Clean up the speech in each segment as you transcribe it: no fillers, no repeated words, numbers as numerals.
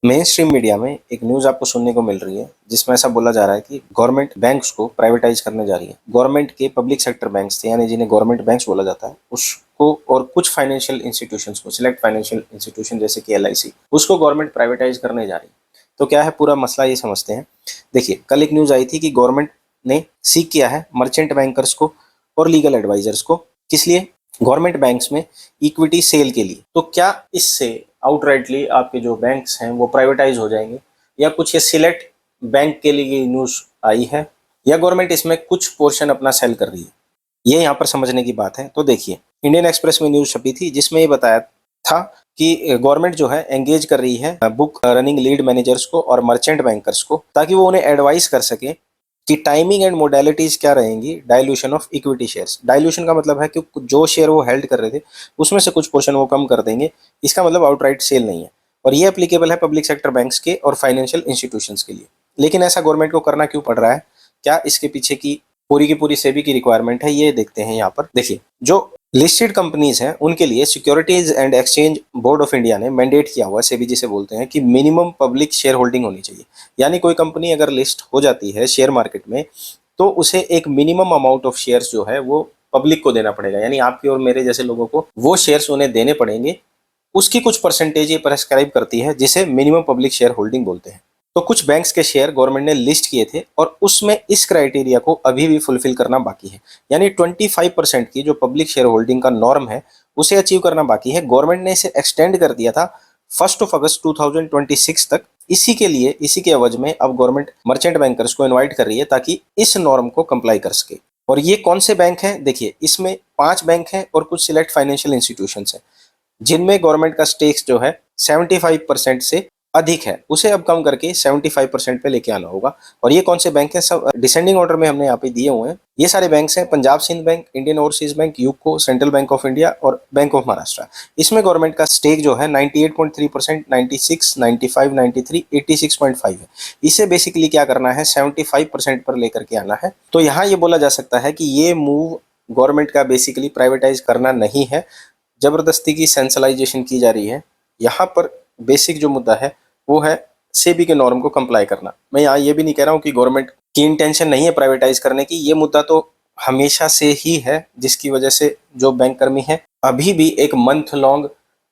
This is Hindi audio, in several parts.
मेन स्ट्रीम मीडिया में एक न्यूज़ आपको सुनने को मिल रही है जिसमें ऐसा बोला जा रहा है कि गवर्नमेंट बैंक्स को प्राइवेटाइज करने जा रही है। गवर्नमेंट के पब्लिक सेक्टर बैंक्स थे यानी जिन्हें गवर्नमेंट बैंक्स बोला जाता है उसको और कुछ फाइनेंशियल इंस्टीट्यूशंस को, सिलेक्ट फाइनेंशियल इंस्टीट्यूशन जैसे कि एलआईसी, उसको गवर्नमेंट प्राइवेटाइज करने जा रही है। तो क्या है पूरा मसला, ये समझते हैं। देखिए, कल एक न्यूज़ आई थी कि गवर्नमेंट ने सीक किया है मर्चेंट बैंकर्स को और लीगल एडवाइजर्स को। किस लिए? गवर्नमेंट बैंक्स में इक्विटी सेल के लिए। तो क्या इससे आउटराइटली आपके जो बैंक्स हैं वो प्राइवेटाइज हो जाएंगे, या कुछ ये सिलेक्ट बैंक के लिए ये न्यूज़ आई है, या गवर्नमेंट इसमें कुछ पोर्शन अपना सेल कर रही है? ये यहाँ पर समझने की बात है। तो देखिए, इंडियन एक्सप्रेस में न्यूज़ छपी थी जिसमें ये बताया था कि गवर्नमेंट जो है एंगेज कर रही है बुक रनिंग लीड मैनेजर्स को और मर्चेंट बैंकर्स को, ताकि वो उन्हें एडवाइस कर सके कि टाइमिंग एंड मोडेलिटीज क्या रहेंगी dilution of equity shares. Dilution का मतलब है कि जो शेयर वो हेल्ड कर रहे थे उसमें से कुछ पोर्शन वो कम कर देंगे। इसका मतलब आउटराइट सेल नहीं है, और ये एप्लीकेबल है पब्लिक सेक्टर बैंक्स के और फाइनेंशियल इंस्टीट्यूशंस के लिए। लेकिन ऐसा गवर्नमेंट को करना क्यों पड़ रहा है? क्या इसके पीछे की पूरी सेबी की रिक्वायरमेंट है? ये देखते हैं। यहाँ पर देखिए, जो लिस्टेड कंपनीज हैं उनके लिए securities and exchange board of India ने मैंडेट किया हुआ है, सेबी जिसे बोलते हैं, कि मिनिमम पब्लिक शेयर होल्डिंग होनी चाहिए। यानी कोई कंपनी अगर लिस्ट हो जाती है शेयर मार्केट में तो उसे एक मिनिमम अमाउंट ऑफ शेयर्स जो है वो पब्लिक को देना पड़ेगा, यानी आपके और मेरे जैसे लोगों को वो शेयर्स उन्हें देने पड़ेंगे। उसकी कुछ परसेंटेज ये प्रेस्क्राइब करती है जिसे मिनिमम पब्लिक शेयर होल्डिंग बोलते हैं। तो कुछ बैंक्स के शेयर गवर्नमेंट ने लिस्ट किए थे और उसमें इस क्राइटेरिया को अभी भी फुलफिल करना बाकी है। यानी 25% की जो पब्लिक शेयर होल्डिंग का नॉर्म है उसे अचीव करना बाकी है। गवर्नमेंट ने इसे एक्सटेंड कर दिया था 1 अगस्त 2026 तक। इसी के लिए, इसी के एवज में अब गवर्नमेंट मर्चेंट बैंकर्स को इन्वाइट कर रही है ताकि इस नॉर्म को कंप्लाई कर सके। और ये कौन से बैंक हैं? देखिए, इसमें 5 बैंक हैं और कुछ सिलेक्ट फाइनेंशियल इंस्टीट्यूशंस हैं जिनमें गवर्नमेंट का स्टेक्स जो है 75% से अधिक है, उसे अब कम करके 75% पे लेके आना होगा। और ये कौन से बैंक हैं? सब डिसेंडिंग ऑर्डर में हमने यहाँ पे दिए हुए हैं। ये सारे बैंक्स हैं Punjab Sind bank, Indian overseas bank, UCO, central bank of India और बैंक ऑफ महाराष्ट्र। इसमें गवर्नमेंट का स्टेक जो है 98.3%, 96, 95, 93, 86.5 है। इसे बेसिकली क्या करना है? 75% पर लेकर के आना है। तो यहाँ ये बोला जा सकता है कि ये मूव गवर्नमेंट का बेसिकली प्राइवेटाइज करना नहीं है, जबरदस्ती की सेंट्रलाइजेशन की जा रही है। यहाँ पर बेसिक जो मुद्दा है वो है सेबी के नॉर्म को कंप्लाई करना। मैं यहाँ ये भी नहीं कह रहा हूँ कि गवर्नमेंट की इंटेंशन नहीं है प्राइवेटाइज करने की। ये मुद्दा तो हमेशा से ही है, जिसकी वजह से जो बैंक कर्मी हैं अभी भी एक मंथ लॉन्ग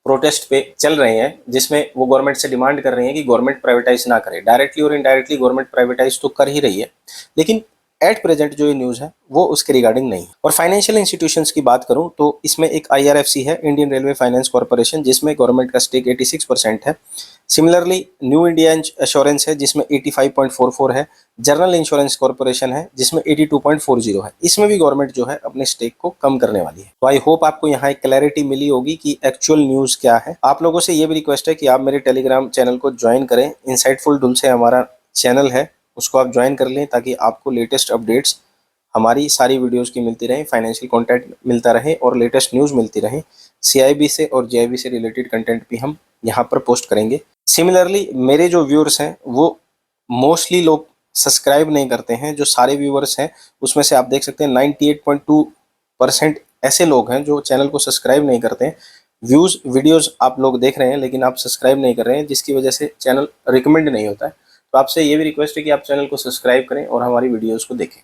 प्रोटेस्ट पे चल रहे हैं, जिसमें वो गवर्नमेंट से डिमांड कर रहे हैं कि गवर्नमेंट प्राइवेटाइज ना करे। डायरेक्टली और इनडायरेक्टली गवर्नमेंट प्राइवेटाइज तो कर ही रही है, लेकिन एट प्रेजेंट जो ये न्यूज़ है वो उसके रिगार्डिंग नहीं। और फाइनेंशियल इंस्टीट्यूशंस की बात करूं तो इसमें एक आईआरएफसी है, इंडियन रेलवे फाइनेंस कॉर्पोरेशन, जिसमें गवर्नमेंट का स्टेक 86% है। सिमिलरली न्यू इंडिया एश्योरेंस है जिसमें 85.44 है। जनरल इंश्योरेंस कॉर्पोरेशन है जिसमें 82.40 है। इसमें भी गवर्नमेंट जो है अपने स्टेक को कम करने वाली है। तो आई होप आपको यहाँ एक क्लैरिटी मिली होगी कि एक्चुअल न्यूज़ क्या है। आप लोगों से ये भी रिक्वेस्ट है कि आप मेरे टेलीग्राम चैनल को ज्वाइन करें। इनसाइटफुल ढूल से हमारा चैनल है, उसको आप ज्वाइन कर लें ताकि आपको लेटेस्ट अपडेट्स हमारी सारी वीडियोस की मिलती रहें, फाइनेंशियल कंटेंट मिलता रहे और लेटेस्ट न्यूज़ मिलती रहे। सीआईबी से और जेआईबी से रिलेटेड कंटेंट भी हम यहाँ पर पोस्ट करेंगे। सिमिलरली मेरे जो व्यूअर्स हैं वो मोस्टली लोग सब्सक्राइब नहीं करते हैं। जो सारे व्यूअर्स हैं उसमें से आप देख सकते हैं 98.2% ऐसे लोग हैं जो चैनल को सब्सक्राइब नहीं करते हैं। वीडियोज़ आप लोग देख रहे हैं लेकिन आप सब्सक्राइब नहीं कर रहे हैं, जिसकी वजह से चैनल रिकमेंड नहीं होता है। तो आपसे ये भी रिक्वेस्ट है कि आप चैनल को सब्सक्राइब करें और हमारी वीडियोस को देखें।